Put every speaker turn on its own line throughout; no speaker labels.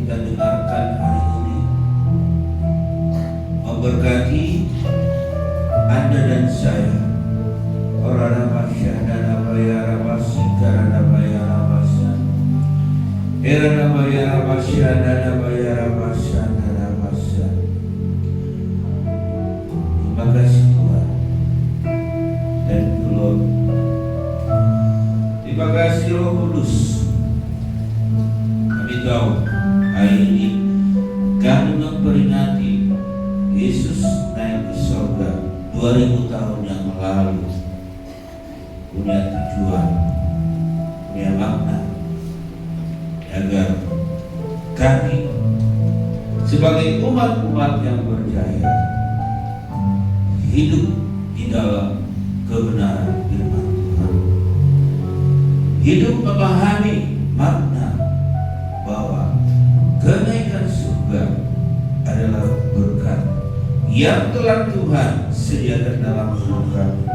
kita dengarkan hari ini memberkati Anda dan saya. Orang Ramasya dan Abaya Ramasika dan Abaya Ramasya, Era Abaya Ramasya dan Abaya Ramasya dan Ramasya. Terima kasih Tuhan dan Tuhan. Terima kasih Roh Kudus. Kami tahu hari ini kami memperingati Yesus naik ke surga 2000 tahun yang lalu. Punya tujuan, punya makna, agar kami sebagai umat-umat yang berjaya hidup di dalam kebenaran firman Tuhan, hidup memahami makna bahwa kenaikan surga adalah berkat yang telah Tuhan sediakan dalam hidup kami.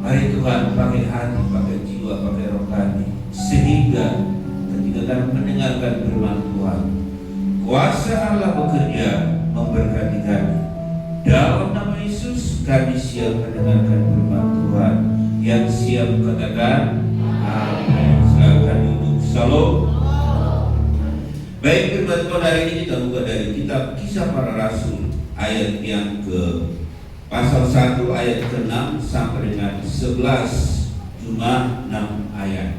Mari Tuhan pakai hati, pakai jiwa, pakai roh kami, sehingga ketika kami mendengarkan firman Tuhan, kuasa Allah bekerja memberkati kami. Dalam nama Yesus kami siap mendengarkan firman Tuhan. Yang siap katakan amin. Silakan duduk. Salam. Baik, firman Tuhan hari ini kita buka dari kitab Kisah Para Rasul ayat yang ke pasal 1 ayat ke-6 sampai dengan 11, cuma 6 ayat.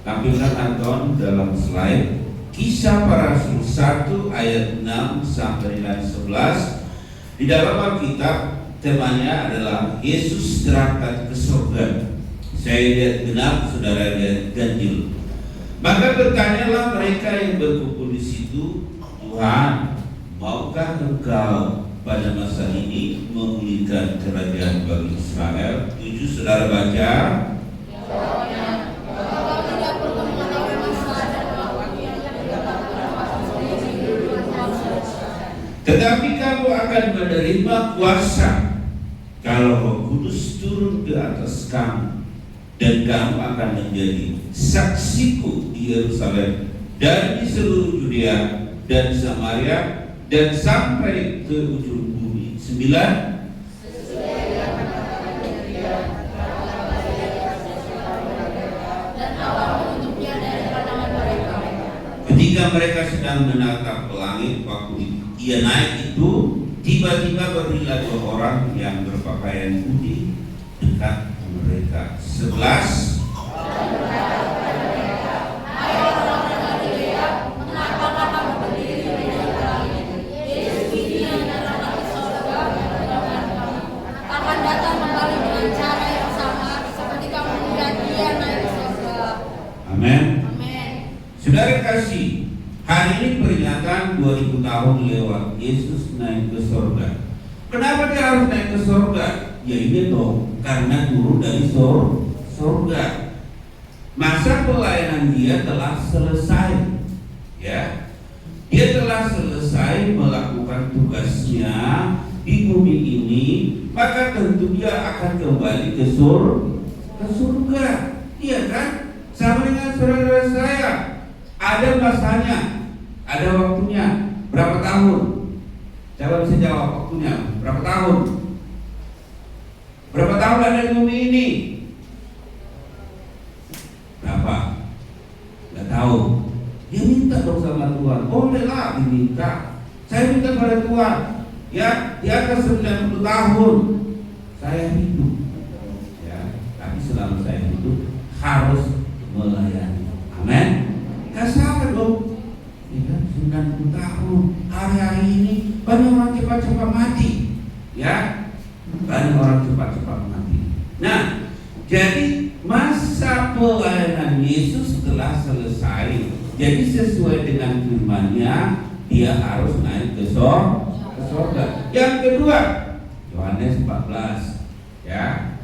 Tampilkan Anton dalam slide. Kisah Para Rasul 1 ayat 6 sampai dengan 11. Di dalam Alkitab temanya adalah Yesus terangkat ke surga. Saya lihat genap, saudara lihat ganjil. Maka bertanyalah mereka yang berkumpul di situ, Tuhan, maukah Engkau pada masa ini memulihkan kerajaan bagi Israel? 7, saudara baca. Tetapi kamu akan menerima kuasa kalau Roh Kudus turun ke atas kamu, dan kamu akan menjadi saksiku di Yerusalem dan di seluruh Yudea dan Samaria dan sampai ke ujung bumi. 9. Ketika mereka sedang menatap ke langit, waktu ia naik itu, tiba-tiba berdirilah 2 orang yang berpakaian putih dekat mereka. 11. Saudara kasih, hari ini peringatan 2000 tahun lewat Yesus naik ke surga. Kenapa dia harus naik ke surga? Ya ini dong, karena turun dari surga. Masa pelayanan dia telah selesai. Ya, dia telah selesai melakukan tugasnya di bumi ini, maka tentu dia akan kembali ke surga. Iya kan? Sama dengan saudara saya. Ada masanya, ada waktunya. Berapa tahun? Coba bisa jawab waktunya. Berapa tahun? Berapa tahun ada di bumi ini? Berapa? Gak tahu. Dia minta dong sama Tuhan. Bolehlah diminta. Saya minta pada Tuhan, ya, di atas 90 tahun saya hidup. Ya, tapi selama saya hidup harus melayani. Amin. Gak salah dong. Ya, 90 tahun. Hari-hari ini banyak orang cepat-cepat mati. Ya, banyak orang cepat-cepat mati. Nah, jadi masa pelayanan Yesus telah selesai. Jadi sesuai dengan firman-Nya, dia harus naik ke surga. Yang kedua, Yohanes 14, ya,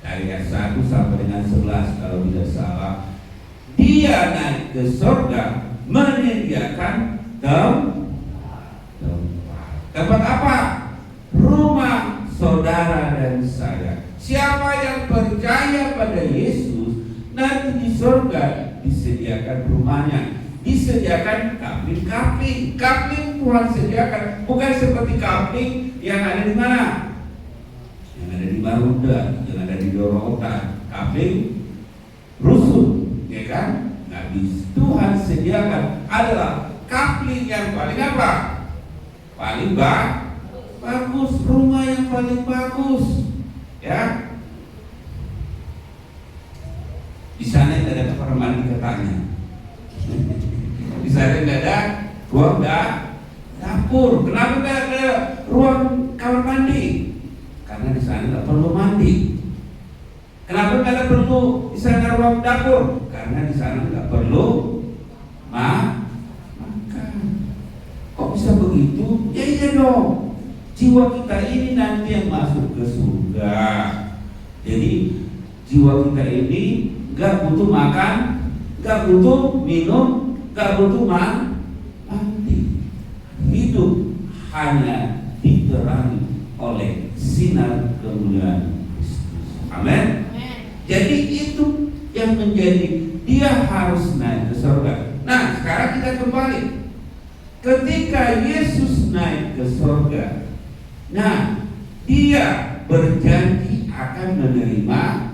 dari ayat 1 sampai dengan 11 kalau tidak salah. Dia naik ke surga menyediakan tempat apa? Rumah saudara dan saya. Siapa yang percaya pada Yesus, nanti di surga disediakan rumahnya. disediakan kapling. Kapling Tuhan sediakan, bukan seperti kapling yang ada di mana? Yang ada di Marunda, yang ada di Dorota. Kapling rusuh, ya kan? Nggak bisa. Tuhan sediakan adalah kapling yang paling apa? Paling bagus, rumah yang paling bagus, ya. Di sana tidak ada kamar mandi katanya. Di sana tidak ada ruang dapur. Kenapa tidak ada ruang kamar mandi? Karena di sana tidak perlu mandi. Kenapa tidak perlu di sana ruang dapur? Karena di sana tidak perlu makan. Kok bisa begitu? Ya iya dong. Jiwa kita ini nanti yang masuk ke surga. Jadi jiwa kita ini gak butuh makan, gak butuh minum, gak butuh mandi. Hidup hanya diterangi oleh sinar kemuliaan Kristus. Amin. Jadi itu yang menjadi dia harus naik ke surga. Nah, sekarang kita kembali. Ketika Yesus naik ke surga, nah dia berjanji akan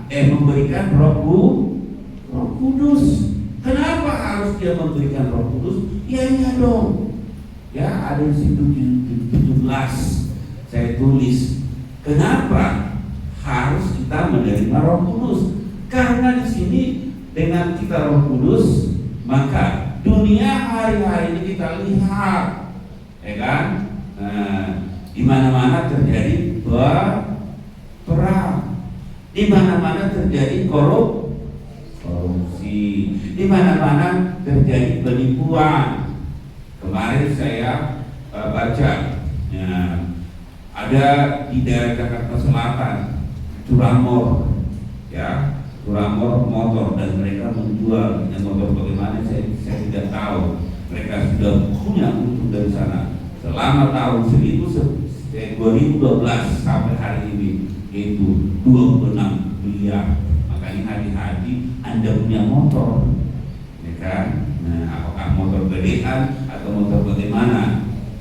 memberikan Roh Kudus. Kenapa harus dia memberikan Roh Kudus? Ya iya dong. Ya ada di situ 17 saya tulis. Kenapa harus kita menerima Roh Kudus? Karena di sini dengan kita Roh Kudus, maka dunia hari-hari ini kita lihat, ya kan? Di mana-mana terjadi perang, di mana-mana terjadi korupsi, di mana-mana terjadi penipuan. Kemarin saya baca, ya, ada di daerah Jakarta Selatan, curanmor, ya, curanmor motor, dan mereka menjual motor bagaimana saya tidak tahu. Mereka sudah punya untung dari sana selama tahun 2012 sampai hari ini itu 26 miliar. Makanya hati-hati Anda punya motor, ya kan? Nah, apakah motor gedean atau motor bagaimana,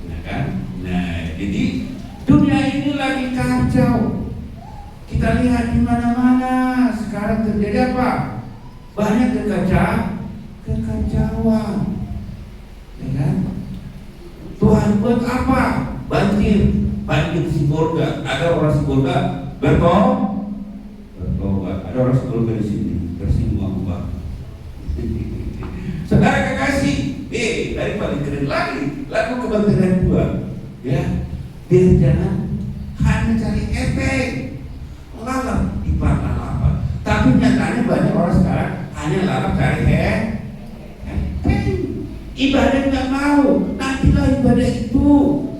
ya kan? Nah, jadi dunia ini lagi kacau. Kita lihat di mana-mana sekarang terjadi apa? Banyak kekacauan, ya kan? Tuhan buat apa? Banjir Sibolga. Ada orang Sibolga bertobat. Ada orang Sibolga di sini tersinggung apa? Saudara kekasih, dari paling keren lagi lagu kebangkitan 2, ya. Biar jangan hanya cari efek, lalap di lalapan. Tapi nyatanya banyak orang sekarang hanya lalap cari efek. Ibadah nggak mau, nantilah ibadah itu.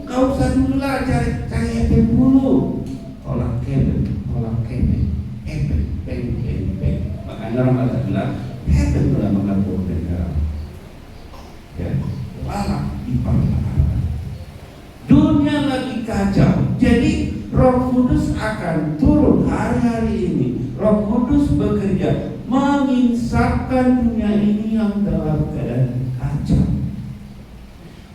Kau usah dulu lah cari efek dulu. Olah kebe, efek. Makanya orang ada bilang efek sudah mengatur negara. Ya, lalap di lalapan. Dunia lagi kacau. Jadi Roh Kudus akan turun hari-hari ini. Roh Kudus bekerja menginsapkan dunia ini yang dalam keadaan kacau.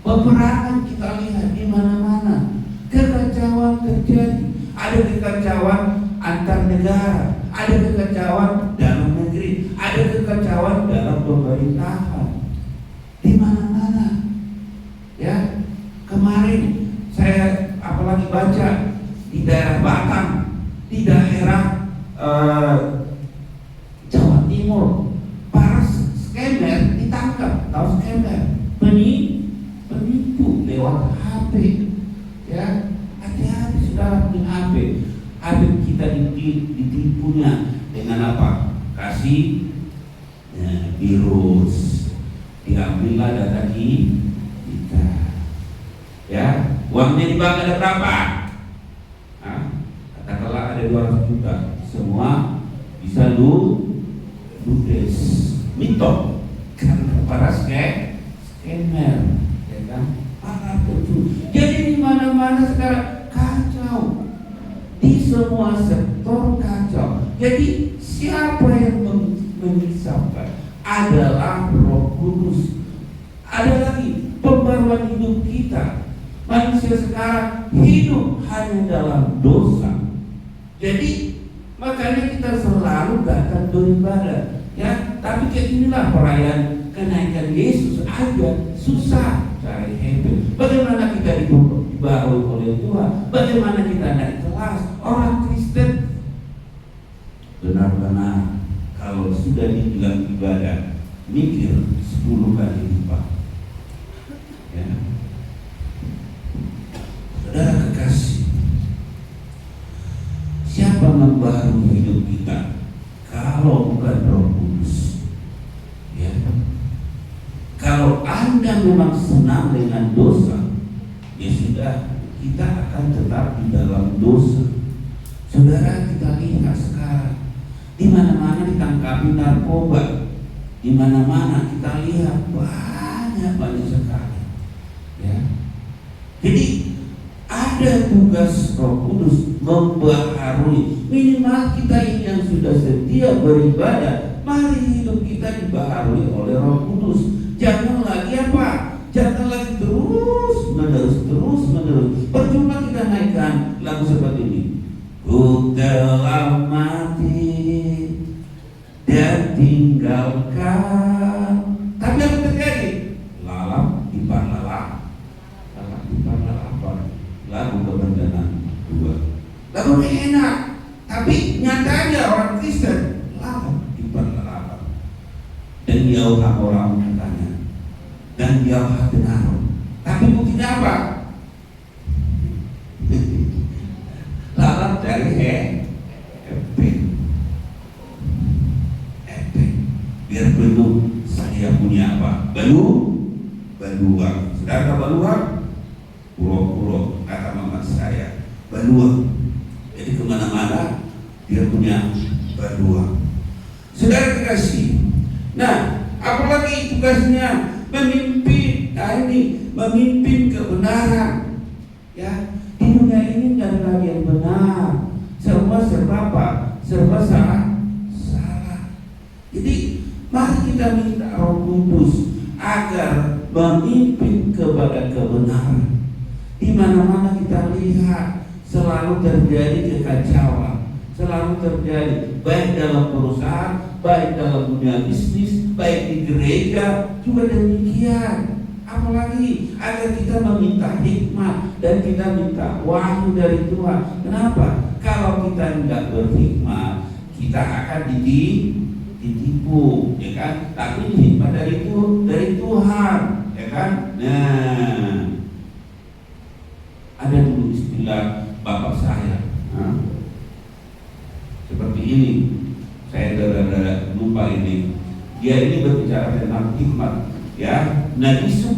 Peperangan kita lihat di mana-mana. Kekacauan terjadi. Ada kekacauan antar negara, ada kekacauan dalam negeri, ada kekacauan dalam pemerintahan. Di mana-mana. Ya, kemarin saya apalagi baca di daerah Batam, di daerah Jawa Timur, para scammer ditangkap. Tahu scammer? Penipu lewat HP. Ya, hati-hati saudara punya HP. HP kita ditipunya dengan apa? Kasih virus, diambillah data kita. Ya, uangnya di bank ada berapa? Katakanlah ada 200 juta, semua bisa ludes, mito, karena para scammer, ya kan? Para pencuri. Jadi di mana-mana sekarang kacau, di semua sektor kacau. Jadi siapa yang mengisapkan? Adalah Roh Kudus. Ada lagi pembaruan hidup kita. Manusia sekarang hidup hanya dalam dosa. Jadi makanya kita selalu datang beribadah, ya. Tapi kayak inilah perayaan kenaikan Yesus aja susah cari happy. Bagaimana kita dibaharui oleh Tuhan? Bagaimana kita naik kelas? Orang Kristen benar-benar kalau sudah dibilang ibadah mikir 10 kali lipat, ya. Saudara kekasih, siapa membaharui hidup kita kalau bukan Roh Kudus? Ya. Kalau Anda memang senang dengan dosa, ya sudah, kita akan tetap di dalam dosa. Saudara, kita lihat sekarang di mana-mana ditangkapi narkoba, di mana-mana kita lihat banyak sekali, ya. Jadi ada tugas Roh Kudus membaharui. Minimal kita ini yang sudah setia beribadah, mari hidup kita dibaharui oleh Roh Kudus. Jangan lagi apa? Jangan lagi terus menerus. Percuma kita naikkan lagu seperti ini. Ku telah mati dan tinggalkan. Tapi apa terjadi? Lalap di lalap apa? Lagu kebendanan 2. Lagu ini enak, tapi nyatanya orang Kristen lalap di lalap. Dan jauh orang katanya, dan jauh dengar. Tapi buktinya apa? Lalap dari biar belum saya punya apa? Baluang. Saudara baluang? Puro-puro kata mama saya. Baluang. Jadi kemana-mana dia punya baluang. Saudara kekasih. Nah, apalagi tugasnya memimpin. Nah ini memimpin kebenaran. Ya, di dunia ini tidak ada lagi yang benar. Semua serba apa? Serba salah. Jadi mari kita minta Roh Kudus agar memimpin kepada kebenaran. Di mana-mana kita lihat selalu terjadi kekacauan, selalu terjadi baik dalam perusahaan, baik dalam dunia bisnis, baik di gereja juga demikian. Apalagi agar kita meminta hikmat dan kita minta wahyu dari Tuhan. Kenapa? Kalau kita tidak berhikmat, kita akan ditipu, ya kan? Tapi hikmat dari Tuhan, ya kan? Nah, ada dulu istilah bapak saya, seperti ini. Saya rada lupa ini. Dia ini berbicara tentang hikmat, ya. Nabi sub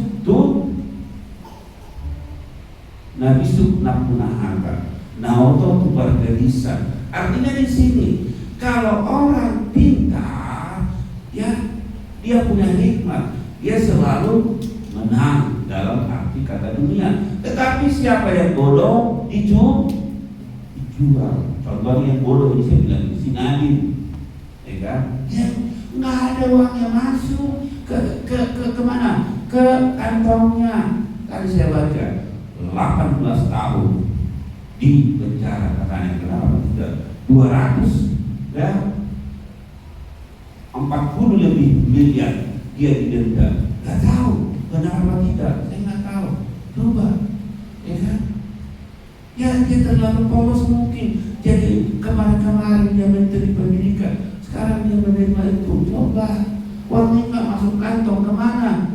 napunahaka, naoto tubargadisan. Artinya di sini, kalau orang pintar, ya, dia punya hikmat, dia selalu menang dalam arti kata dunia. Tetapi siapa yang bodoh dijual. Contohnya yang bodoh ini saya bilang si Nadine, ya kan? Ya, nggak ada uang yang masuk ke mana? Ke kantongnya. Tadi saya baca 18 tahun di penjara katanya. Kenapa tidak 200 ya 40 lebih miliar dia didenda. Gak tahu benar apa tidak, saya nggak tahu. Coba, ya kan? Ya dia terlalu polos mungkin. Jadi kemarin dia menteri pendidikan, sekarang dia menerima itu. Coba, uangnya nggak masuk kantong kemana?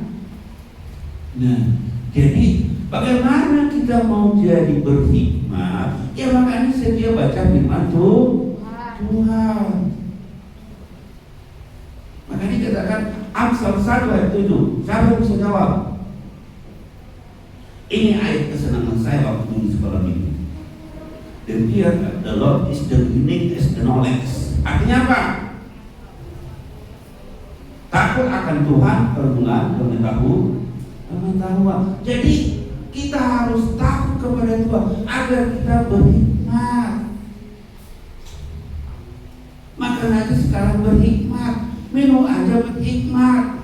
Nah, jadi bagaimana kita mau jadi berhikmat? Ya makanya sedia baca firman Tuhan. Makanya dikatakan Amsal 1 ayat 7. Siapa yang bisa jawab? Ini ayat kesenangan saya waktu di sekolah minggu. Dan dia, the Lord is the beginning is the knowledge. Artinya apa? Takut akan Tuhan, permulaan pengetahuan. Jadi kita harus takut kepada Tuhan agar kita berhikmat. Makan aja sekarang berhikmat, minum aja berhikmat.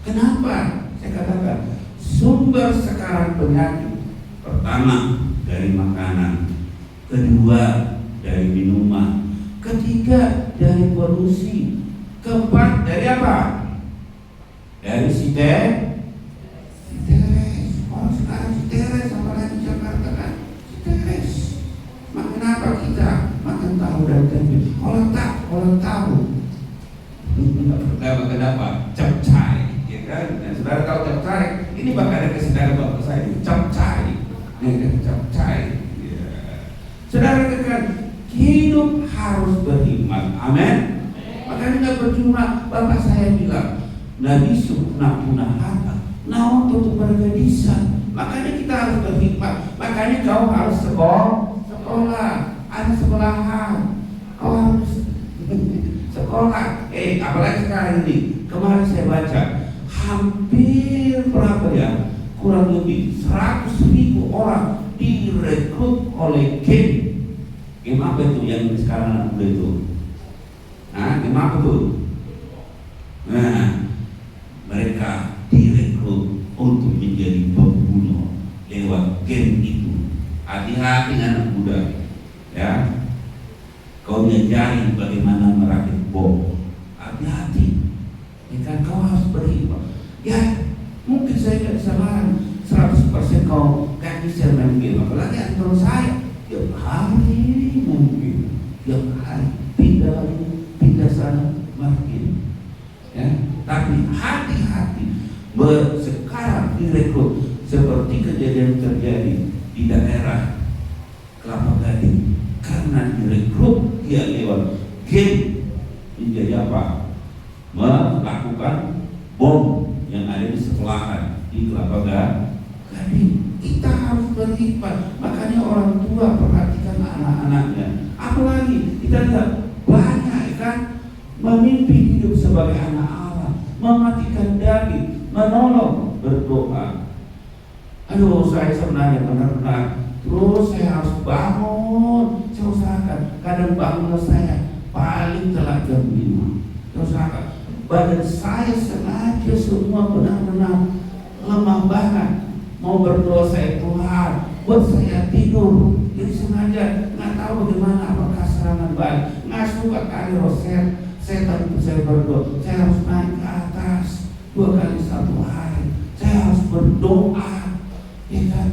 Kenapa? Saya katakan sumber sekarang penyakit pertama dari makanan, kedua dari minuman, ketiga dari polusi, keempat dari apa? Dari siteres. Orang sekarang siteres, apalagi di Jakarta kan siteres. Makan apa kita? Makan tahu dan tempe. Orang tahu. Makan apa? Capcay, ya kan? Dan saudara tahu capcay? Ini bahkan ada saudara bapak saya capcay, capcay. Ya. Saudara katakan hidup harus berhikmat. Amin. Makanya nggak percuma bapak saya bilang Nabi nak punah harta, naon tutup bergadisan. Makanya kita harus berhikmat. Makanya kau harus sekolah, ada sekolahan. Kau harus sekolah. Apalagi sekarang ini. Kemarin saya baca hampir berapa ya? Kurang lebih 100.000 orang direkrut oleh game. Game apa itu yang sekarang anak muda itu? Game apa tuh? Mereka direkrut untuk menjadi pembunuh lewat game itu. Hati-hati anak muda, ya. Kau diajari bagaimana merakit bom. Hati-hati. Jika kau harus berhikmat. Ya, mungkin saya tidak bisa larang 100% kau kan bisa main game. Apalagi antara saya tiap hari mungkin, tiap hari pindah sana makin. Ya, tapi hati-hati. Sekarang direkrut seperti kejadian terjadi di daerah Kelapa Gading, karena direkrut dia lewat game menjadi apa? Melakukan bom yang ada di sekolahan di Kelapa Gading. Kita harus berhikmat. Makanya orang tua perhatikan anak-anaknya. Apalagi kita lihat banyak kan memimpi hidup sebagai anak Allah, mematikan daging, menolong, berdoa. Aduh, saya sebenarnya benar-benar. Terus saya harus bangun. Saya usahakan. Kadang bangun saya paling telat jam 5. Saya usahakan. Badan saya sengaja semua benar-benar lemah banget. Mau berdoa saya Tuhan, buat saya tidur. Jadi sengaja nggak tahu bagaimana apakah serangan balik. Nggak suka kali roset. Setan itu saya berdoa. Saya harus naik ke atas 2 kali 1 hari. Saya harus berdoa, ya kan?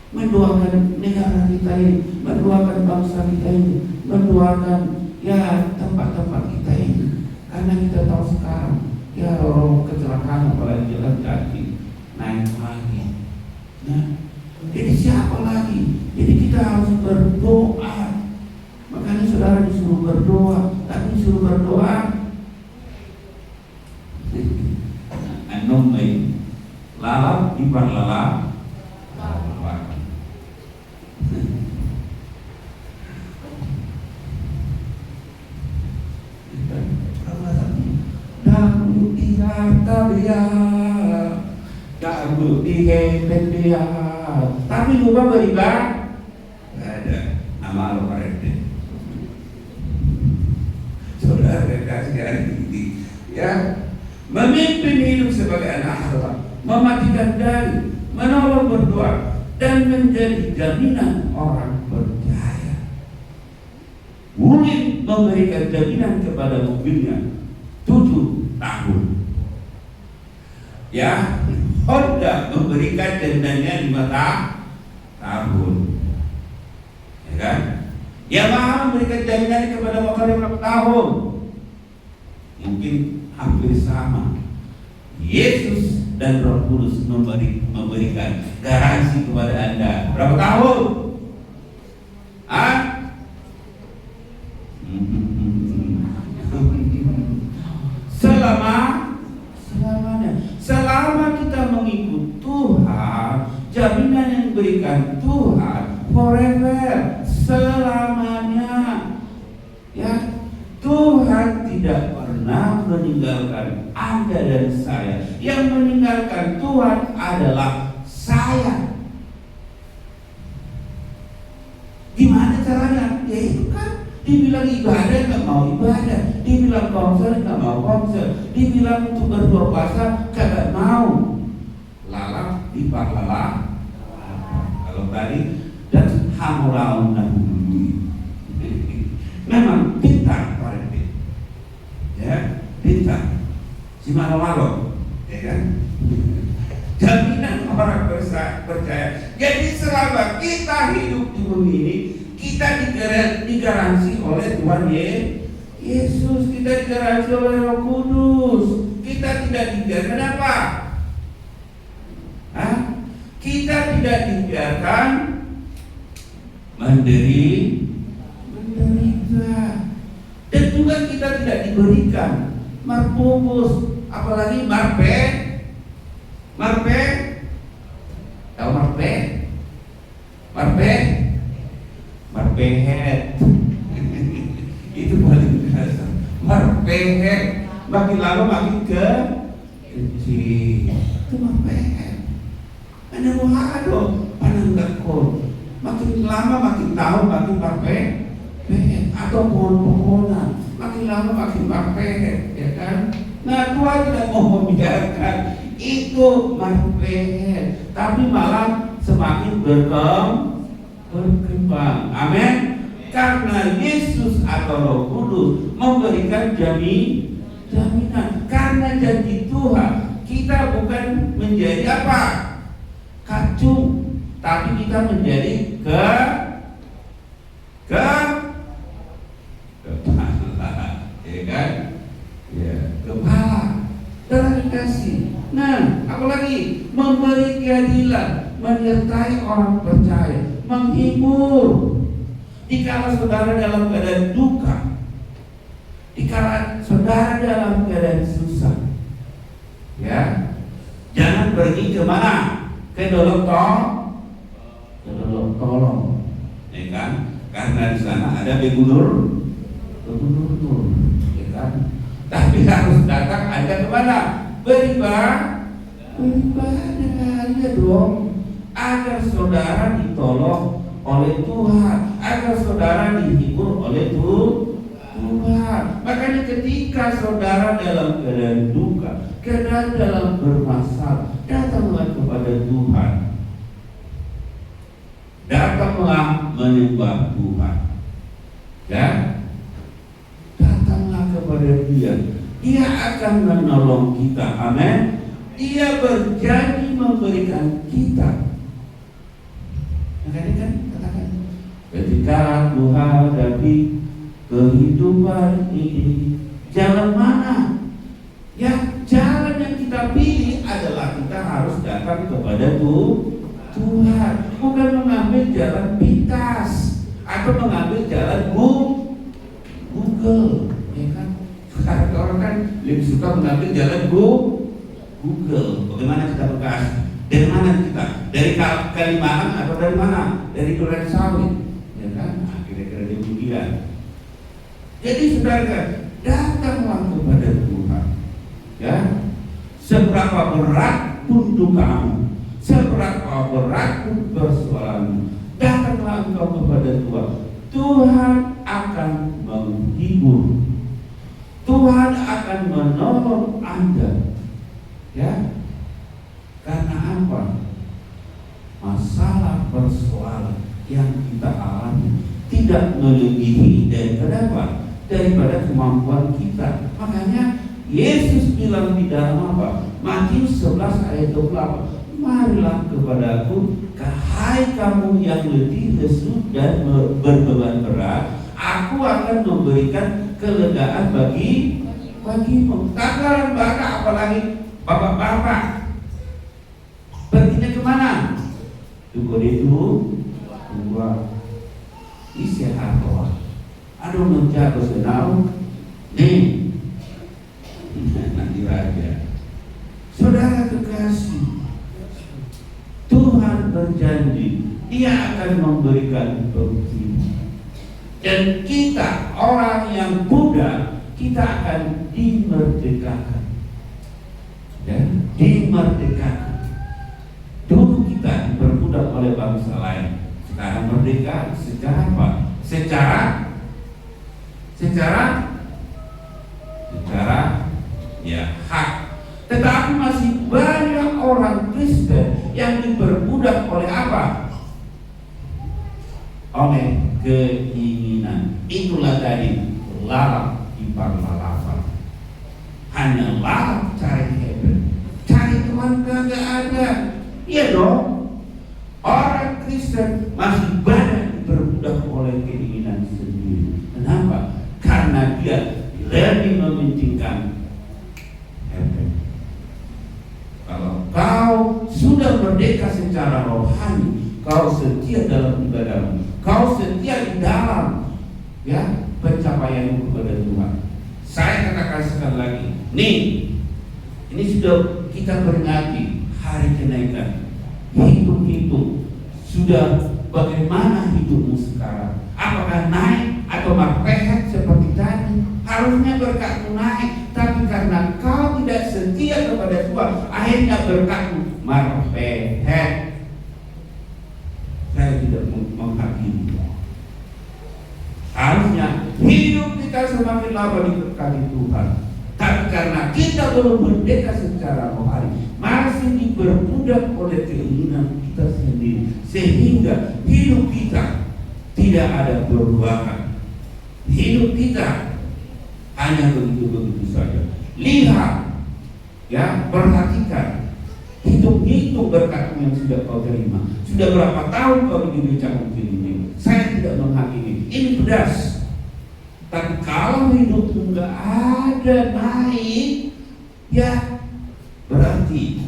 Mendoakan negara kita ini, mendoakan bangsa kita ini, mendoakan ya tempat-tempat kita ini. Karena kita tahu sekarang ya orang kecelakaan apalagi jalan kaki naik lagi. Nah, jadi siapa lagi? Jadi kita harus berdoa. Makanya saudara disuruh berdoa, tapi disuruh berdoa. Anom baik, lalap ipar lalap. Dagu diharta dia, dagu diheben dia. Tapi lupa beribadah. Gak ada nama Allah Parete. Saudara kasih hari ini, ya, memimpin hidup sebagai anak Allah, mematikan daging, menolong berdoa, dan menjadi jaminan orang percaya. Ulin memberikan jaminan kepada mobilnya 7 tahun. Ya, Honda memberikan jaminannya 5 tahun. Ya kan? Yamaha memberikan jaminannya kepada motor 5 tahun. Mungkin hampir sama. Yesus dan Roh Kudus memberikan garansi kepada Anda berapa tahun? Selamanya. Selama kita mengikut Tuhan, jaminan yang diberikan Tuhan forever, selamanya. Ya, Tuhan tidak pernah meninggalkan Anda dan saya. Yang meninggalkan Tuhan adalah saya. Gimana caranya? Ya itu kan Dibilang ibadah nggak mau ibadah, dibilang konser nggak mau konser, dibilang untuk berpuasa kagak mau. Lalap di pahala. Kalau tadi dan hamuraun dan memang pintar Pak Renti, ya pintar, si malo-malo, ya kan? Jaminan orang percaya. Jadi selama kita hidup di bumi ini, kita digaransi oleh Tuhan Yesus, kita digaransi oleh Roh Kudus. Kita tidak dibiarkan apa? Kita tidak dibiarkan menderita, dan juga kita tidak diberikan marpupus, apalagi marpe, tahu marpehet itu paling biasa. Marpehet makin lama makin kecil, itu marpehet. Ada wahado pananggakon, makin lama makin tahun makin marpehet, atau pohon-pohonan makin lama makin marpehet, ya kan? Nah, Tuhan tidak mau membiarkan itu marpehet, tapi malah semakin berkembang. Amin. Karena Yesus atau Roh Kudus memberikan jaminan. Karena janji Tuhan, kita bukan menjadi apa? Kacung, tapi kita menjadi kepala, ya kan? Ya, kepala. Terima kasih. Nah, apalagi memberi keadilan, menyertai orang percaya, menghibur. Dikala saudara dalam keadaan duka, dikala saudara dalam keadaan susah, ya, jangan pergi kemana? Ke dolok tolong, ya kan? Karena di sana ada gubernur, ya kan? Tapi harus datang ada kemana? Beribadah, ya dong, agar saudara ditolong oleh Tuhan, agar saudara dihibur oleh Tuhan. Makanya ketika saudara dalam keadaan duka, keadaan dalam bermasalah, datanglah kepada Tuhan, datanglah menyembah Tuhan, ya, datanglah kepada Dia. Dia akan menolong kita. Amin. Dia berjanji memberikan kita. Makanya kan katakan, ketika menghadapi kehidupan ini, jalan mana? Ya, jalan yang kita pilih adalah kita harus datang kepada Tuhan, bukan mengambil jalan pintas atau mengambil jalan Google, ya kan? Sekarang orang kan lebih suka mengambil jalan Google. Bagaimana kita bekas? Dari mana kita? Dari Kalimantan atau dari mana? Dari Duren Sawit, ya kan? Nah, kira-kira demikian. Jadi saudara, datanglah kepada Tuhan, ya. Seberapa berat pun dukamu, seberapa berat pun persoalanmu, datanglah engkau kepada Tuhan. Tuhan akan menghibur, Tuhan akan menolong Anda, ya. Karena apa? Masalah persoalan yang kita alami tidak melebihi daripada kemampuan kita. Makanya Yesus bilang di dalam apa? Matius 11 ayat 28, marilah kepadaku, hai kamu yang letih, lesu dan berbeban berat, aku akan memberikan kelegaan bagimu. Takaran bapak, apalagi bapak-bapak, perginya kemana? Tukul itu dua isi harta. Aduh menjaga senau nih nanti raja. Saudara kekasih, Tuhan berjanji Dia akan memberikan begitu. Dan kita orang yang budak, kita akan dimerdekakan, ya, dimerdekakan. Dulu kita diperbudak oleh bangsa lain, sekarang merdeka secara apa? Secara secara ya hak. Tetapi masih banyak orang Kristen yang diperbudak oleh apa? Oleh keinginan. Itulah tadi lalap ipar lalapan. Hanya lalap cari hebat, cari Tuhan kagak ada. Iya dong. Orang Kristen masih banyak diperbudak oleh keinginan sendiri. Kenapa? Karena dia lebih mementingkan efek. Kalau kau sudah merdeka secara rohani, kau setia dalam ibadahmu, kau setia di dalam ya pencapaianmu kepada Tuhan. Saya katakan sekali lagi, ini sudah kita peringati hari kenaikan. Hitung-hitung sudah bagaimana hidupmu sekarang? Apakah naik atau marpehat seperti tadi? Harusnya berkatmu naik, tapi karena kau tidak setia kepada Tuhan, akhirnya berkatmu marpehat. Saya tidak menghakimi. Harusnya hidup kita semakin lama diberkati Tuhan, tapi karena kita belum merdeka secara rohani, masih diperbudak oleh keinginan kita sendiri, sehingga hidup kita tidak ada perubahan. Hidup kita hanya begitu-begitu saja. Lihat, ya, perhatikan, hitung-hitung berkatmu yang sudah kau terima. Sudah berapa tahun kau di gereja ini? Saya tidak menghakimi. Ini pedas. Tapi kalau hidupmu nggak ada naik, ya berarti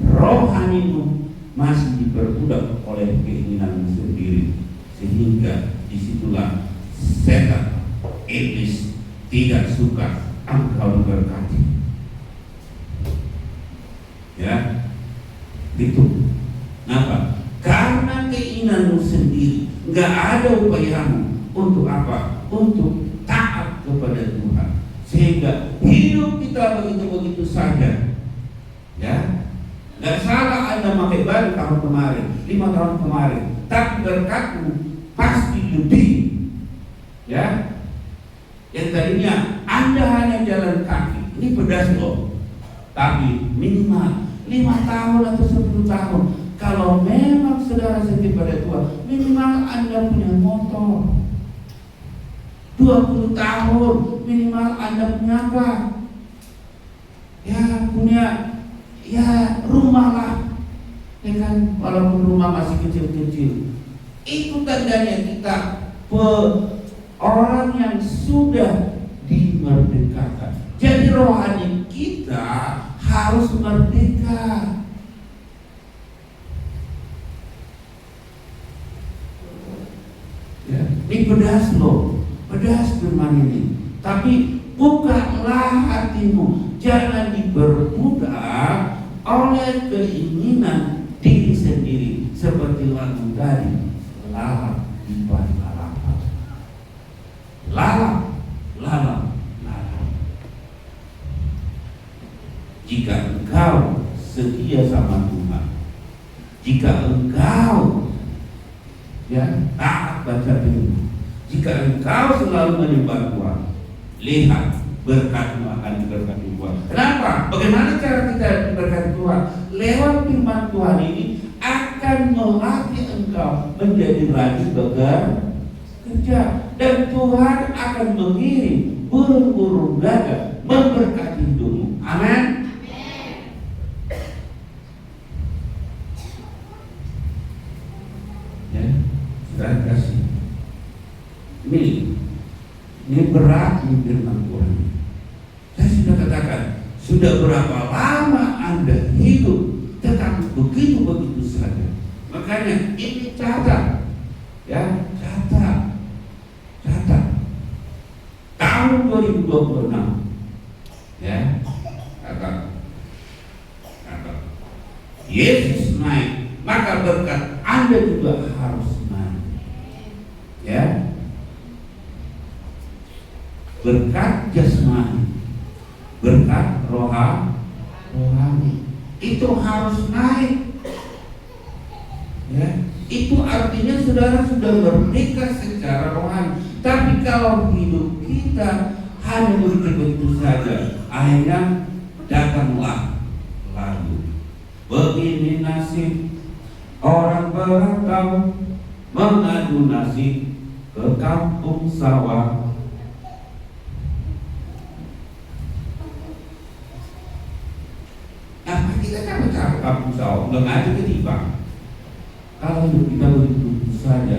rohanimu masih diperbudak oleh keinginanmu sendiri, sehingga disitulah setan, iblis tidak suka engkau diberkati. Ya, itu. Kenapa? Karena keinginanmu sendiri, nggak ada upayamu untuk apa? Untuk taat kepada Tuhan, sehingga hidup kita begitu-begitu saja. Ya, nggak salah Anda pakai baju tahun kemarin, 5 tahun kemarin, tapi berkatmu pasti lebih. Ya, yang tadinya Anda hanya jalan kaki, ini pedas loh, tapi minimal 5 tahun atau 10 tahun. Kalau memang saudara setia pada Tuhan, minimal Anda punya motor. 20 tahun minimal Anda punya apa? Ya, punya ya rumah lah. Ya kan, walaupun rumah masih kecil-kecil. Itu tandanya kita orang yang sudah dimerdekakan. Jadi rohani kita harus merdeka. Ya, ini pedas loh, pedas firman ini. Tapi bukalah hatimu, jangan diperbudak oleh keinginan diri sendiri, seperti lagu tadi, lalap di balik lalapan. Lalap, lalap, lalap. Jika engkau setia sama Tuhan, jika engkau ya taat baca firman, jika engkau selalu menyembah Tuhan, lihat berkatmu akan diberkati Tuhan. Kenapa? Bagaimana cara kita diberkati Tuhan? Lewat firman Tuhan ini akan melatih engkau menjadi rajin bekerja, dan Tuhan akan mengirim burung-burung gagak memberkati hidupmu. Amin. Ya, saya kasih. Ini berat firman Tuhan. Saya sudah katakan, sudah berapa lama Anda hidup tetapi begitu-begitu saja. Makanya ini catat, ya, catat. Tahun 2026, ya, kata Yesus naik, maka berkat Anda juga harus naik. Ya, berkat jasmani, berkat rohani itu harus naik. Ya, itu artinya saudara sudah merdeka secara rohani. Tapi kalau hidup kita hanya begitu saja, akhirnya datanglah lalu. Begini nasib orang perantau mengadu nasib ke kampung sawah. Apa kita kan ke kampung sawah, udah ngadu ketimbang. Kalau hidup kita begitu saja,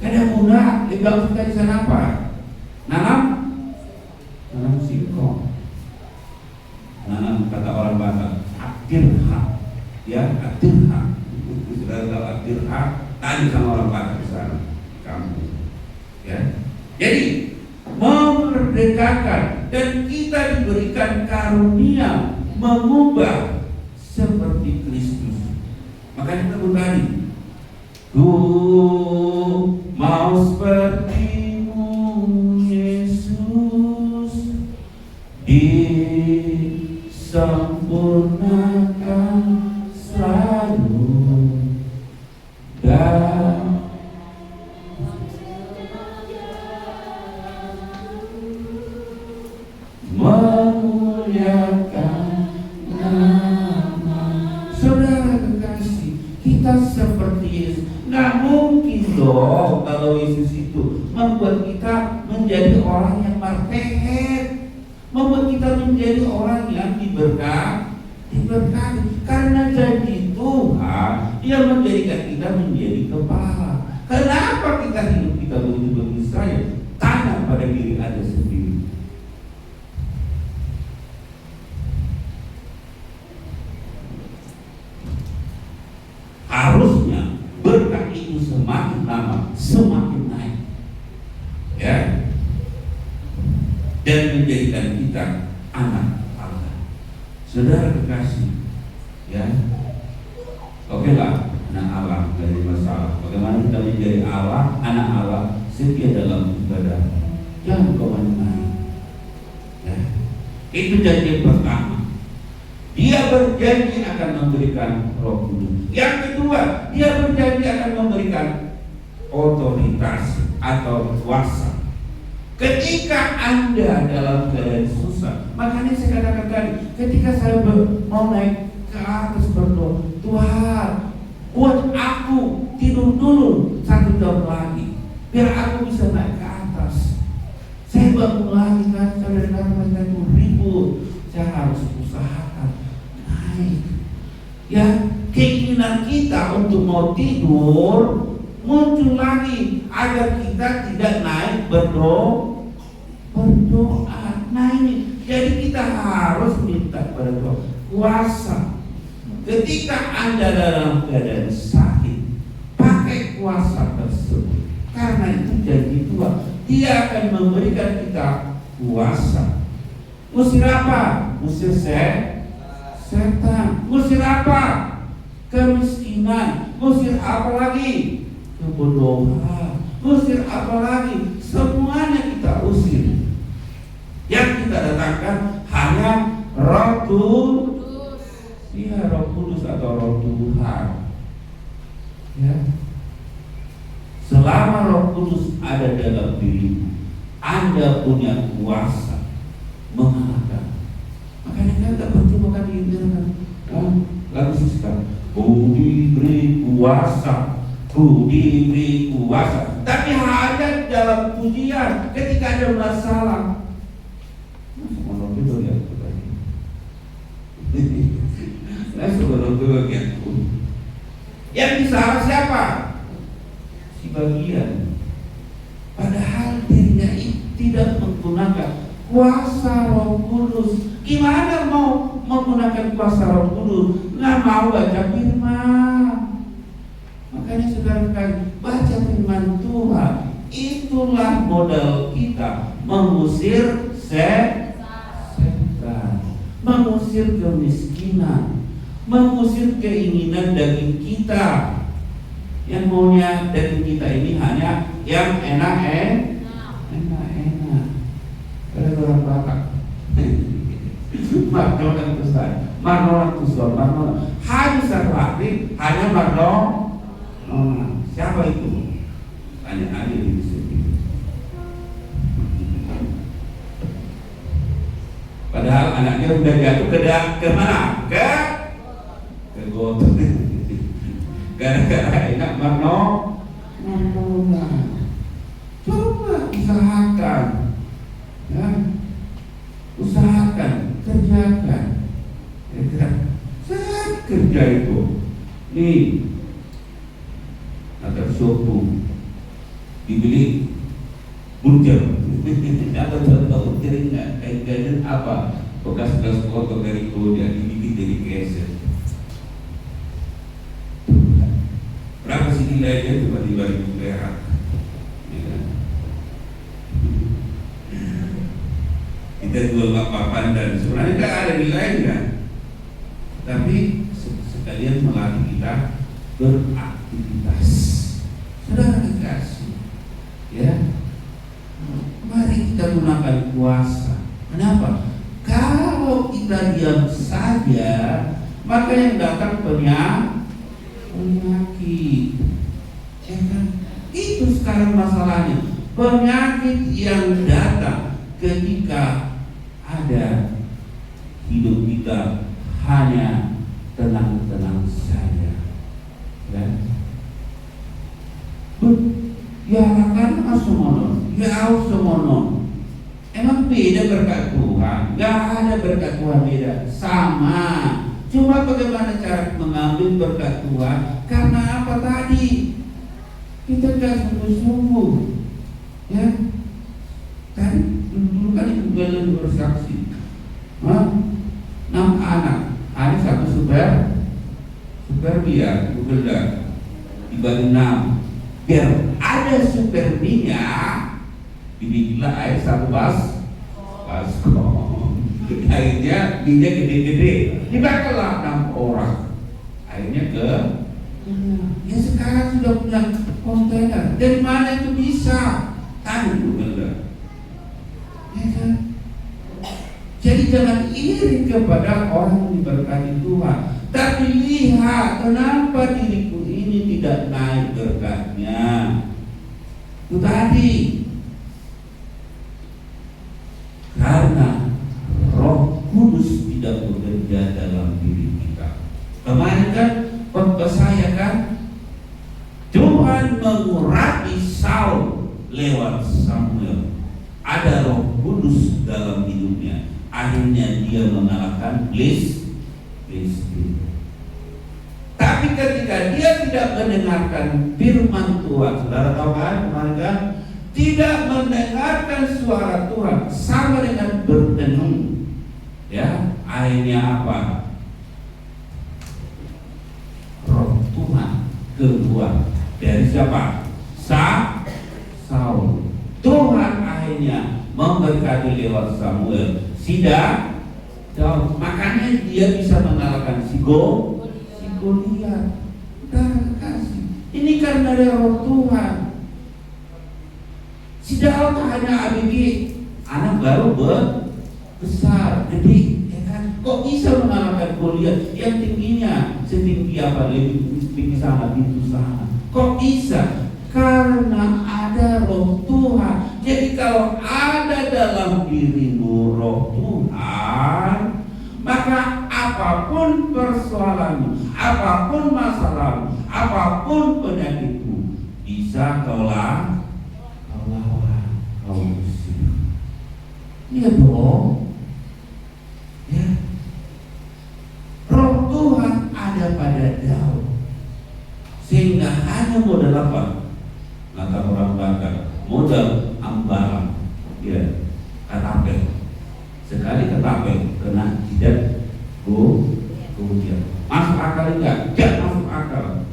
kadang mudah. Dia bilang kita di sana apa? Nanam singkong. Nanam, kata orang Batak, atirha, ya atirha. Sudah tahu atirha? Tadi sama orang Batak di sana, kampung. Ya, jadi memerdekakan, dan kita diberikan karunia mengubah seperti Kristus. Makanya kita tadi, ku mau sepertimu Yesus, disempurnakan selalu dan memuliakan nama. Saudara kekasih, kita seperti Yesus. Nggak mungkin dong kalau Yesus itu membuat kita menjadi orang yang martehet, membuat kita menjadi orang yang diberkati. Karena janji Tuhan, Dia menjadikan kita menjadi kepala. Kenapa kita hidup kita begitu saja? Tanya pada diri Anda sendiri. Harusnya berkat itu semakin lama semakin naik, ya, dan menjadikan kita anak Allah. Saudara kekasih, ya, oke lah, anak Allah dari masalah. Bagaimana kita menjadi Allah, anak Allah, setia dalam ibadah. Jangan kau main-main, ya. Itu janji pertama. Dia berjanji akan memberikan Roh Kudus. Yang kedua, Dia berjanji akan memberikan otoritas atau kuasa. Ketika Anda dalam keadaan susah, makanya saya katakan tadi, ketika saya mau naik ke atas berdoa, Tuhan, buat aku tidur dulu 1 jam lagi, biar aku bisa naik ke atas. Saya bangun lagi kan, saudara mereka itu ribut. Saya harus usahakan naik. Ya, keinginan kita untuk mau tidur muncul lagi agar kita tidak naik berdoa. Nah ini, jadi kita harus minta pada Tuhan kuasa. Ketika Anda dalam keadaan sakit, pakai kuasa tersebut. Karena itu janji Tuhan, Dia akan memberikan kita kuasa. Usir apa? Usir setan. Usir apa? Kemiskinan. Usir apa lagi? Kebodohan. Usir apa lagi? Semuanya kita usir. Yang kita datangkan hanya Roh Kudus. Ya, Roh Kudus atau Roh Tuhan. Ya. Selama Roh Kudus ada dalam diri, Anda punya kuasa mengalahkan. Makanya kan tak percuma kan diingatkan. Lagu sekarang, ku diberi kuasa, ku diberi kuasa. Tapi hanya dalam pujian ketika ada masalah. Yang disalah siapa? Si bagian. Padahal dirinya tidak menggunakan kuasa Roh Kudus. Gimana mau menggunakan kuasa Roh Kudus? Nggak mau baca firman. Makanya saudara baca firman Tuhan. Itulah modal kita mengusir setan, mengusir kemiskinan, mengusir keinginan daging kita. Yang maunya daging kita ini hanya yang enak-enak. Ada orang Batak, McDonald itu saya, McDonald itu suara McDonald. Hanya servatif, hanya McDonald. Siapa itu? Tanya aja di sini. Padahal anaknya udah jatuh ke mana? Ke got. Gara-gara enak menolong. Coba usahakan, ya, usahakan, kerjakan. Saat kerja itu, nih, ada suatu dibeli buncer, atau tahu jaringan kain apa bekas kotor dari kuliah dibikin dari keset. Berapa sih nilainya? Tiba-tiba ribu perak, ya kan? Kita jual papan dan sebenarnya tidak ada nilainya, tapi sekalian melatih kita beraktivitas. Saudara dikasih, ya, mari kita gunakan puasa. Kenapa? Kalau kita diam saja, maka yang datang penyakit, ya kan? Itu sekarang masalahnya, penyakit yang datang ketika ada hidup kita hanya tenang-tenang saja, kan? Ya kan semono, ya semono. Emang beda berkat Tuhan? Gak ada berkat Tuhan beda, sama. Cuma bagaimana cara mengambil berkat Tuhan? Karena apa tadi? Kita gak sungguh-sungguh, ya. Tadi dulu kan Ibu Belen bersaksi, 6 anak, ada satu super biar Ibu Belen dibagi 6. Biar ada super minyak, dibikinlah air satu baskom. Airnya minyak gede-gede, dibakarlah 6 orang. Airnya ke ya sekarang sudah punya kontainer. Dari mana itu bisa? Tanya dulu, ya kan? Jadi jangan iri kepada orang yang diberkati Tuhan, tapi lihat kenapa diriku ini tidak naik berkatnya. Itu tadi, karena Roh Kudus tidak bekerja dalam diri kita. Kemarin kan saya kan Tuhan mengurapi Saul lewat Samuel. Ada Roh Kudus dalam hidupnya. Akhirnya dia mengalahkan Filistin. Tapi ketika dia tidak mendengarkan firman Tuhan, saudara tahu kan kemarin kan, tidak mendengarkan suara Tuhan, sama dengan bertenung. Ya, akhirnya apa? Roh Tuhan keluar dari siapa? Saul. Tuhan akhirnya memberkati lewat Samuel. Makanya dia bisa mengalahkan si Goliat. Kasih. Ini kan dari Roh Tuhan. Si Daud hanya ABG, anak baru besar, gede, ya kan? Kok bisa mengalahkan Goliat yang tingginya setinggi apa, lebih tinggi sana, pintu sana? Kok bisa? Karena ada Roh Tuhan. Jadi kalau ada dalam dirimu Roh Tuhan, maka apapun persoalanmu, apapun masalahmu, apapun penyakitmu, bisa kau lawan, kau usir. Iya dong, ya. Roh Tuhan ada pada Daud, sehingga hanya modal apa? Kata orang Batak, modal ambalan, ya, ketapel. Sekali ketapel kena jidat Goliat. Masuk akal enggak? Tidak masuk akal.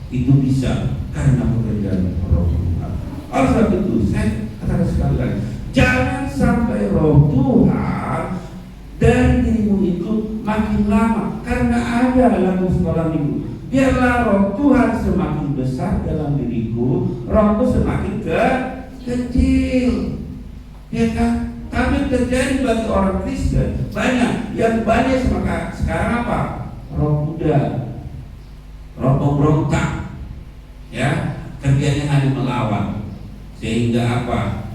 Itu bisa karena pekerjaan Roh Tuhan. Oleh sebab itu saya katakan sekali lagi, jangan sampai Roh Tuhan dari dirimu itu makin lama. Karena ada lagu sekolah minggu, biarlah Roh Tuhan semakin besar dalam diriku, rohku semakin kecil, ya kan? Tapi terjadi bagi orang Kristen banyak sekarang apa? Roh muda, roh pemberontak, ya, kerjanya hanya melawan, sehingga apa?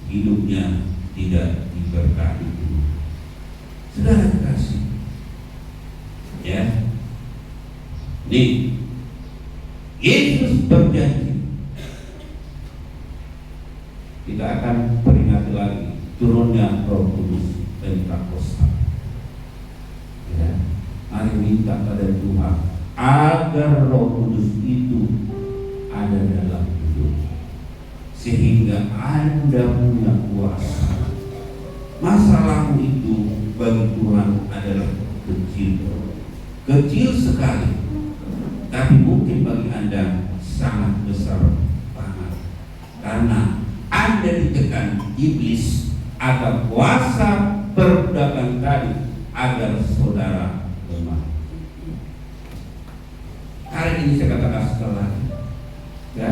Hidupnya tidak diberkati. Saudara kasih, ya, nih Yesus berjanji, kita akan peringati lagi turunnya Roh Kudus Pentakosta. Ya, mari minta pada Tuhan agar Roh Kudus itu ada dalam hidup, sehingga Anda punya kuasa. Masalahmu itu bagi Tuhan adalah kecil sekali, tapi mungkin bagi Anda sangat besar banget, karena Anda ditekan iblis agar kuasa perbudakan tadi agar saudara lemah. Hari ini saya katakan sekali lagi, ya,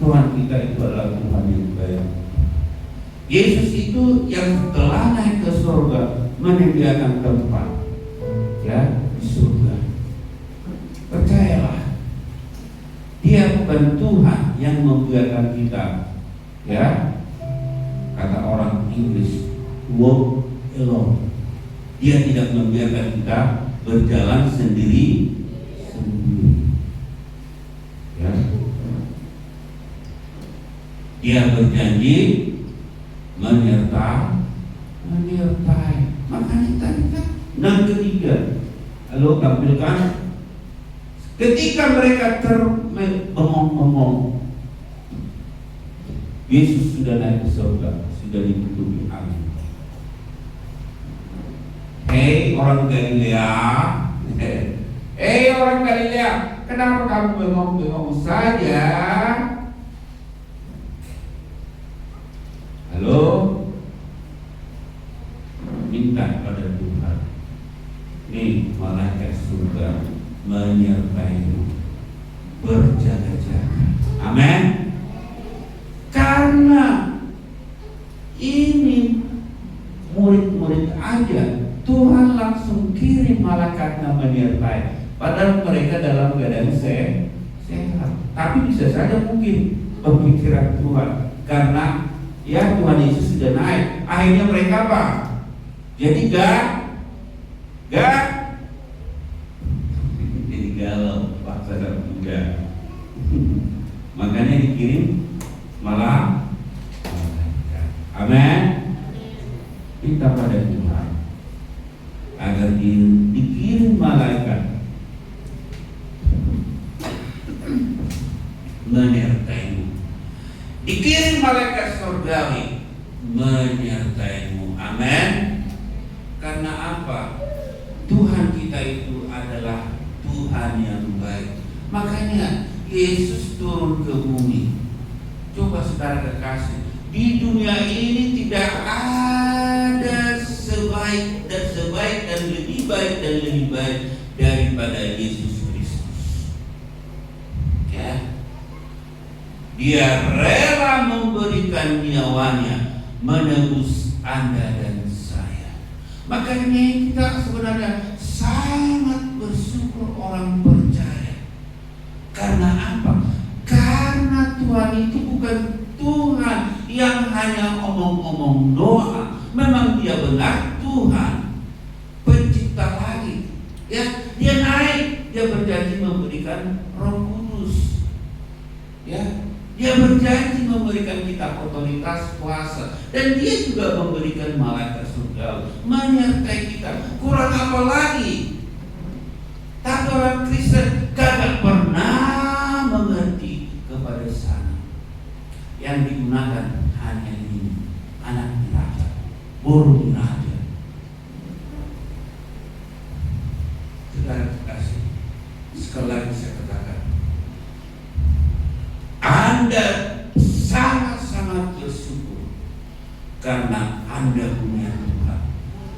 Tuhan kita itu adalah Tuhan yang baik. Yesus itu yang telah naik ke surga menyediakan tempat, ya, di surga. Percayalah, Dia bukan Tuhan yang membiarkan kita, ya, kata orang Inggris, walk alone. Dia tidak membiarkan kita berjalan sendiri. Ya. Dia berjanji menyertai. Makanya tadi kan dan ketiga, lalu tampilkan ketika mereka terbengong-bengong, Yesus sudah naik ke surga, sudah ditutupi angin. Hei orang Galilea, hei orang Galilea, kenapa kamu bengong-bengong saja? Halo, minta pada Tuhan, nih malaikat surga menyertaimu, berjaga-jaga. Amin. Karena ini murid-murid aja, Tuhan langsung kirim malaikatnya menyertai, padahal mereka dalam keadaan sehat. Tapi bisa saja mungkin pemikiran Tuhan, karena ya Tuhan Yesus sudah naik, akhirnya mereka apa? Jadi jadi galau, paksa dan muda. Makanya dikirim malah. Amin. Minta pada Tuhan agar dikirim malaikat menyertaimu, dikirim malaikat surgawi menyertaimu. Amin. Karena apa? Tuhan kita itu adalah Tuhan yang baik. Makanya Yesus turun ke bumi. Coba saudara kekasih, di dunia ini tidak ada sebaik dan lebih baik daripada Yesus Kristus. Ya. Dia rela memberikan nyawanya menebus Anda dan saya. Makanya kita sebenarnya sangat bersyukur orang percaya. Karena apa? Karena Tuhan itu bukan Tuhan yang hanya omong-omong doa. Memang Dia benar Tuhan pencipta langit. Ya, Dia naik, Dia berjanji memberikan Roh Kudus. Ya, Dia berjanji memberikan kita otoritas kuasa, dan Dia juga memberikan malaikat surga menyertai kita. Kurang apa lagi? Tapi orang Kristen kagak pernah mengerti kepada sana. Yang digunakan hanya ini, anak diraja, burung diraja. Saudara kasih, sekali lagi saya katakan, Anda sangat-sangat bersyukur karena Anda punya Tuhan.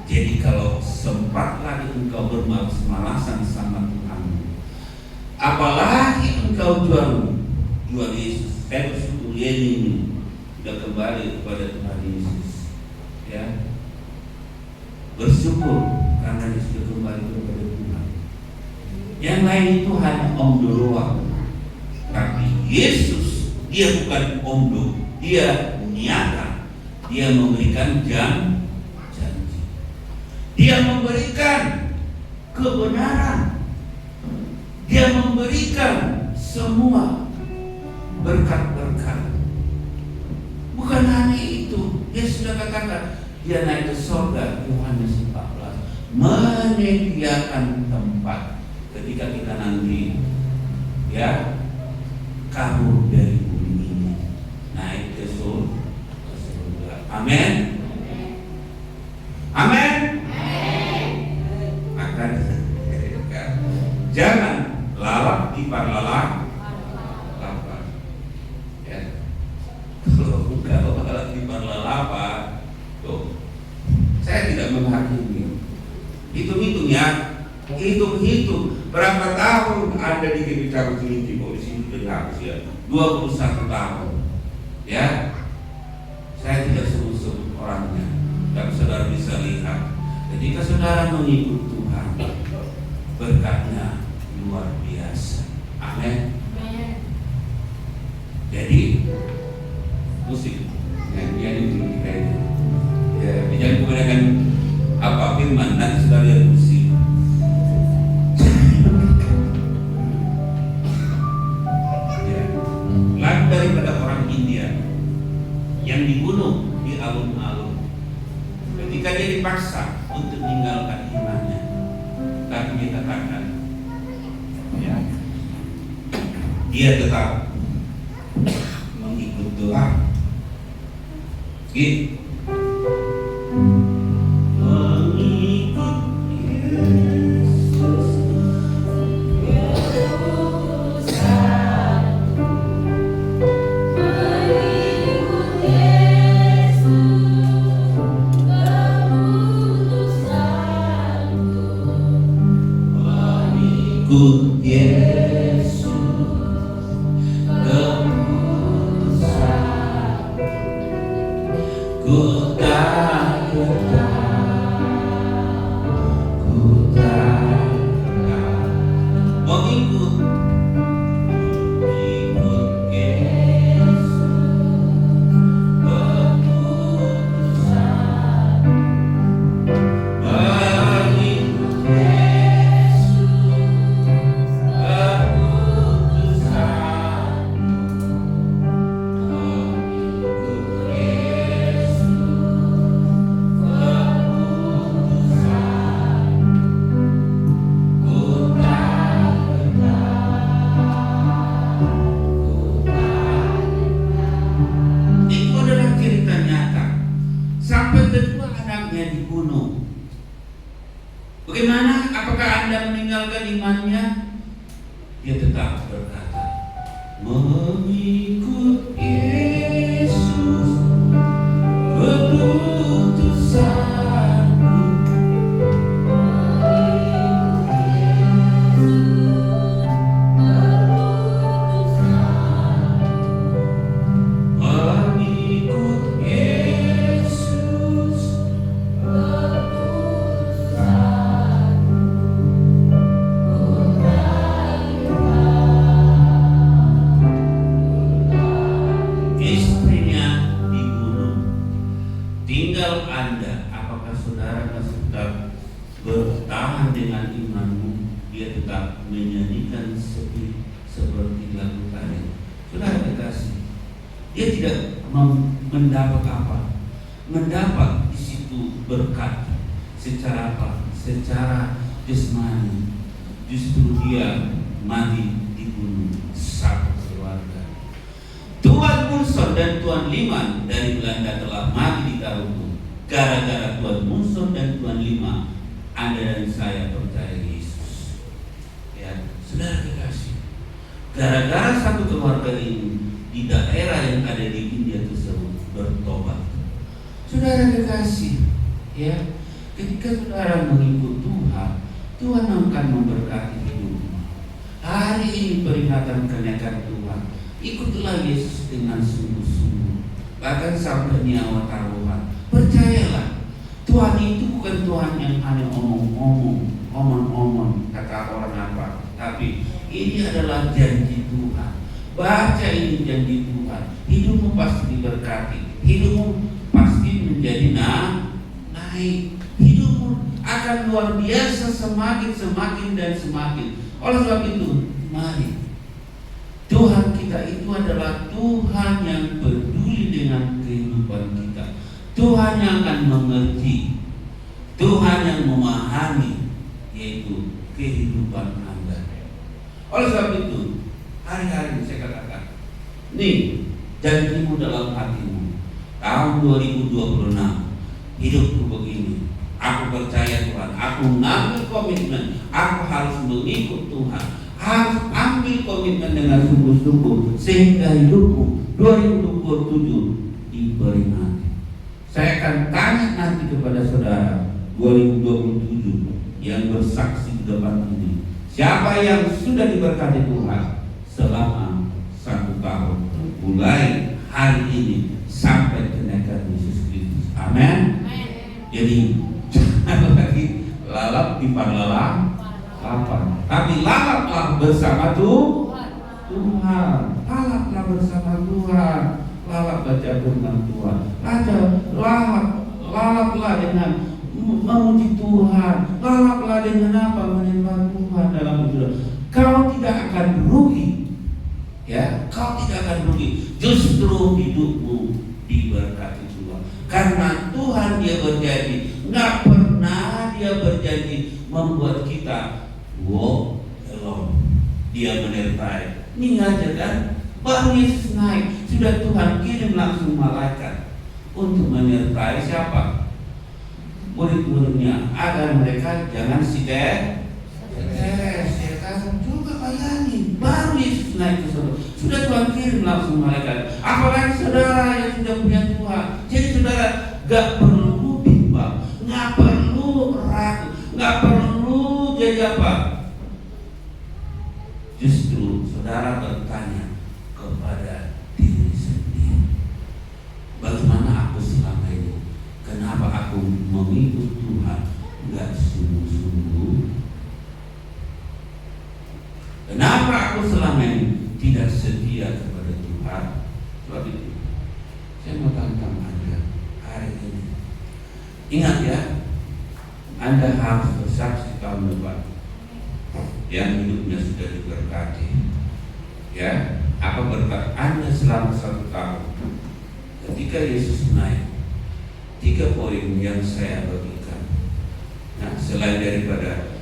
Jadi kalau sempat lagi engkau bermalas-malasan sama Tuhan, apalagi engkau jual Yesus, saya bersyukur ini sudah kembali kepada Tuhan Yesus. Ya, bersyukur karena dia sudah kembali kepada Tuhan. Yang lain itu hanya omdo doang. Tapi Yesus, Dia bukan omdo, Dia nyata. Dia memberikan Dia memberikan kebenaran. Dia memberikan semua berkat-berkat. Bukan hanya itu, dia sudah katakan dia naik ke surga, Yohanes 14, menyediakan tempat ketika kita nanti kabur dari bumi ini, naik ke surga. Amin. Amin. Maka jangan lalap tipar lalap. Kalau lalap tipar lalapa, tuh, saya tidak menghakimi. Hitung-hitung ya, hitung-hitung berapa tahun Anda di GBK Bukit di sini sudah dihapus ya, 21 tahun. Ya, saya tidak sebut-sebut orangnya, tapi saudara bisa lihat, ketika saudara mengikut Tuhan, berkatnya luar biasa. Amin. Jadi musik, nyanyi dulu kita ini. Ya, jangan kebanyakan firman, nanti saudara lihat musik. Ya, lagu daripada orang India yang dibunuh di alun-alun ketika dia dipaksa untuk meninggalkan imannya, tapi dia katakan, ya, dia tetap mengikut Tuhan. Gitu. Bagaimana? Apakah Anda meninggalkan imannya? Dia tetap berkata, mengikut Yesus keputusanku. Mengikut Yesus tinggal Anda, apakah saudara masih tetap bertahan dengan imanmu? Dia tetap menyanyikan seperti lagu tadi. Saudara dikasih, dia tidak mendapat apa? Mendapat di situ berkat secara apa? Secara jasmani. Justru dia mati dibunuh satu keluarga. Tuan Munson dan Tuan Liman dari Belanda telah mati di Karuku. Gara-gara Tuan Munson dan Tuan Liman, Anda dan saya percaya Yesus. Ya, saudara kekasih, gara-gara satu keluarga ini di daerah yang ada di India tersebut bertobat. Saudara kekasih, ya, ketika saudara mengikut Tuhan, Tuhan akan memberkati hidupmu. Hari ini peringatan kenaikan Tuhan. Ikutlah Yesus dengan sungguh-sungguh, bahkan sampai nyawa taruhan. Percayalah, Tuhan itu bukan Tuhan yang hanya omong-omong, kata orang apa. Tapi ini adalah janji Tuhan. Baca ini janji Tuhan. Hidupmu pasti diberkati. Hidupmu pasti menjadi naik. Hidupmu akan luar biasa, semakin dan semakin. Oleh sebab itu, mari, Tuhan kita itu adalah Tuhan yang peduli dengan kehidupan kita. Tuhan yang akan mengerti, Tuhan yang memahami, yaitu kehidupan Anda. Oleh sebab itu, hari-hari saya katakan, nih janjimu dalam hatimu, tahun 2026 hidupku begini. Aku percaya Tuhan, aku mengambil komitmen, aku harus mengikut Tuhan, harus ambil komitmen dengan sungguh-sungguh sehingga hidupku 2027 diberkati. Saya akan tanya nanti kepada saudara 2027 yang bersaksi di depan ini, siapa yang sudah diberkati Tuhan selama 1 tahun, mulai hari ini sampai kenaikan Yesus Kristus. Amin. Jadi jangan lagi lalap di lapar, tapi lalaplah bersama Tuhan. Lalaplah bersama Tuhan. Lalap baca firman Tuhan. Lalaplah dengan memuji Tuhan. Lalaplah dengan apa? Menyembah Tuhan dalam hidup. Kau tidak akan rugi. Ya, kau tidak akan rugi. Justru hidupmu diberkati Tuhan. Karena Tuhan dia berjanji, nggak pernah dia berjanji membuat kita walk alone. Dia menyertai. Ini aja kan, baru Yesus naik, sudah Tuhan kirim langsung malaikat untuk menyertai siapa? Murid-muridnya, agar mereka jangan stres. Juga bayangin, baru Yesus naik ke surga, sudah Tuhan kirim langsung malaikat. Apalagi saudara yang sudah punya Tuhan. Jadi saudara gak perlu bimbang, gak perlu ragu, gak perlu jadi apa. Justru saudara bertanya kepada diri sendiri, bagaimana aku selama ini? Kenapa aku mengikut Tuhan gak sungguh-sungguh? Kenapa aku selama ini tidak setia kepada Tuhan? Sebab itu saya mau tantang Anda hari ini. Ingat ya, Anda harus bersaksi tahun depan yang hidupnya sudah diberkati. Ya, apa berkat Anda selama 1 tahun? Ketika Yesus naik, 3 poin yang saya bagikan. Nah, selain daripada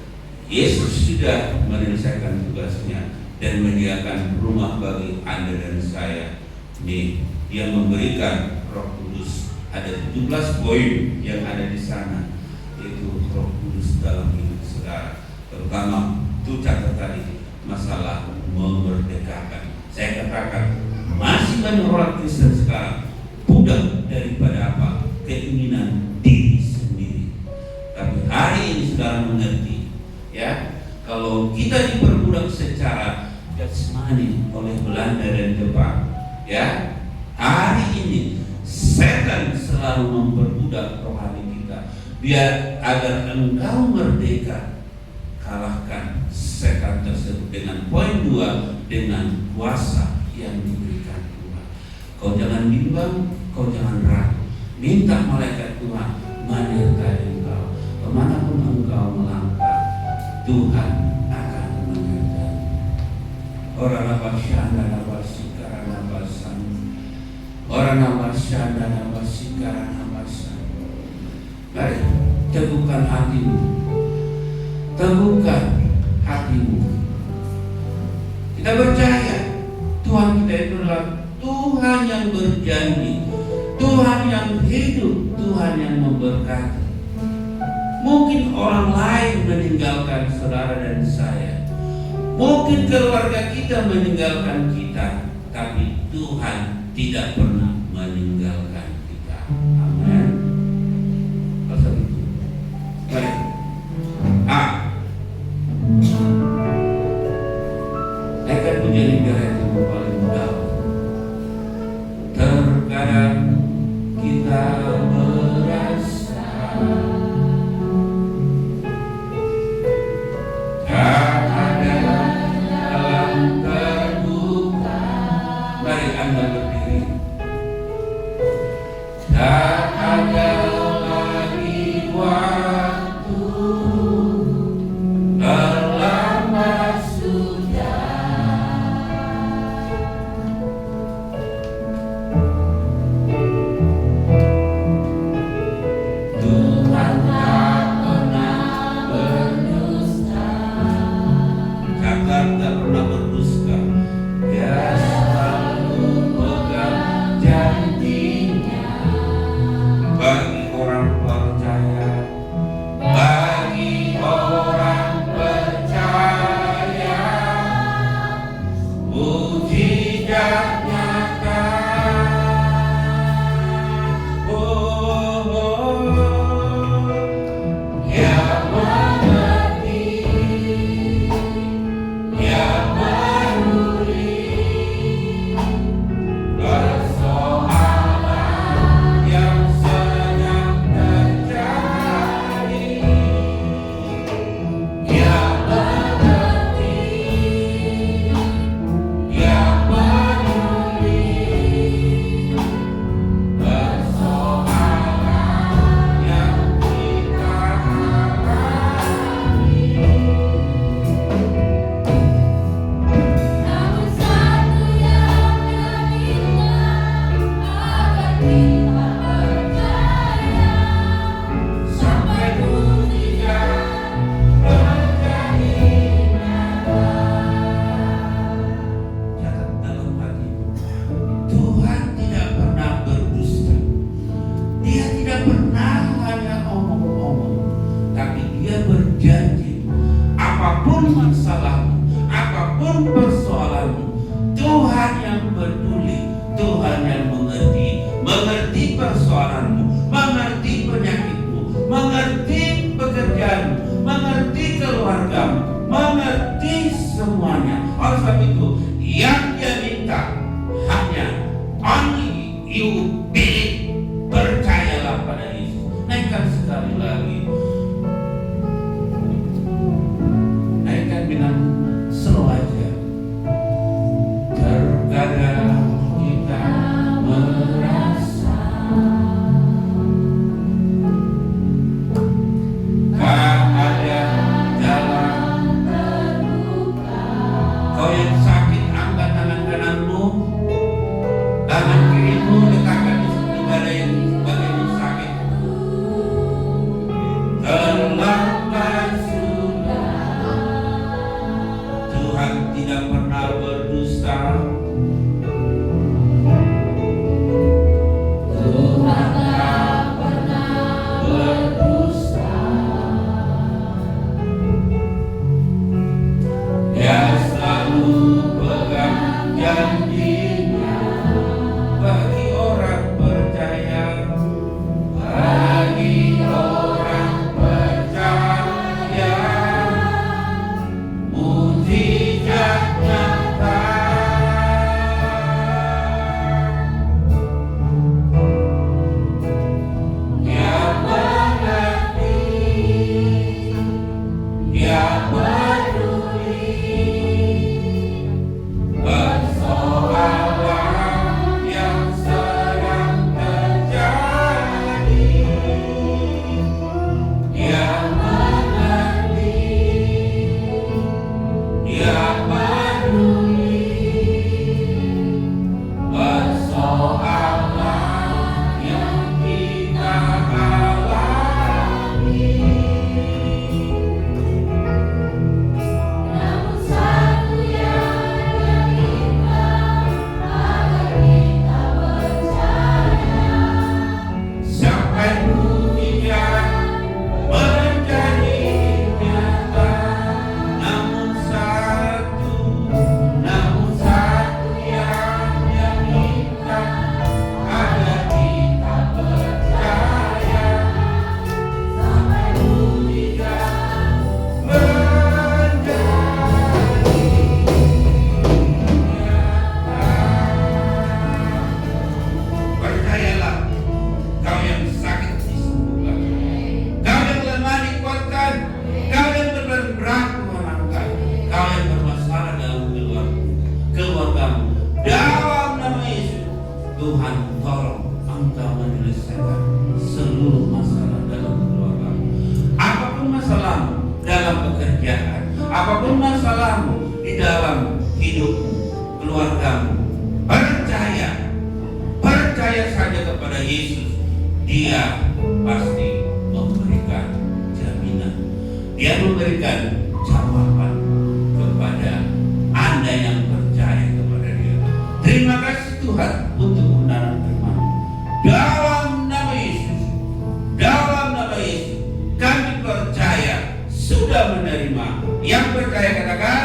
Yesus sudah menyelesaikan tugasnya dan menyediakan rumah bagi Anda dan saya. Nih, Dia memberikan Roh Kudus. Ada 17 poin yang ada di sana, yaitu Roh Kudus dalam hidup saudara. Terutama itu catat tadi masalah memerdekakan. Saya katakan masih banyak orang Kristen sekarang budak daripada apa? Keinginan diri sendiri. Tapi hari ini saudara mengerti. Ya, kalau kita diperbudak secara jasmani oleh Belanda dan Jepang, ya, hari ini setan selalu memperbudak rohani kita, biar agar engkau merdeka. Kalahkan setan tersebut dengan poin 2, dengan kuasa yang diberikan Tuhan. Kau jangan bimbang, kau jangan ragu. Minta malaikat Tuhan menyertai engkau kemanapun engkau melangkah. Tuhan akan menyertai. Orang apa syanda apa sikara apa san. Orang apa syanda apa sikara apa san. Mari teguhkan hatimu. Teguhkan hatimu. Kita percaya Tuhan kita itu adalah Tuhan yang berjanji, Tuhan yang hidup, Tuhan yang memberkati. Mungkin orang lain meninggalkan saudara dan saya, mungkin keluarga kita meninggalkan kita, tapi Tuhan tidak pernah meninggalkan kita. Amin. Pasal itu. Baik. Naikkan pujian negara yang paling dalam. Terkadang kita merasa
Tak ada lagi waktu
apapun masalahmu di dalam hidupmu, keluargamu, percaya saja kepada Yesus. Dia pasti memberikan jaminan, dia memberikan jawaban kepada Anda yang percaya kepada Dia. Terima kasih Tuhan untuk kebenaran firman. Dalam nama Yesus, kami percaya sudah menerima. Yang percaya katakan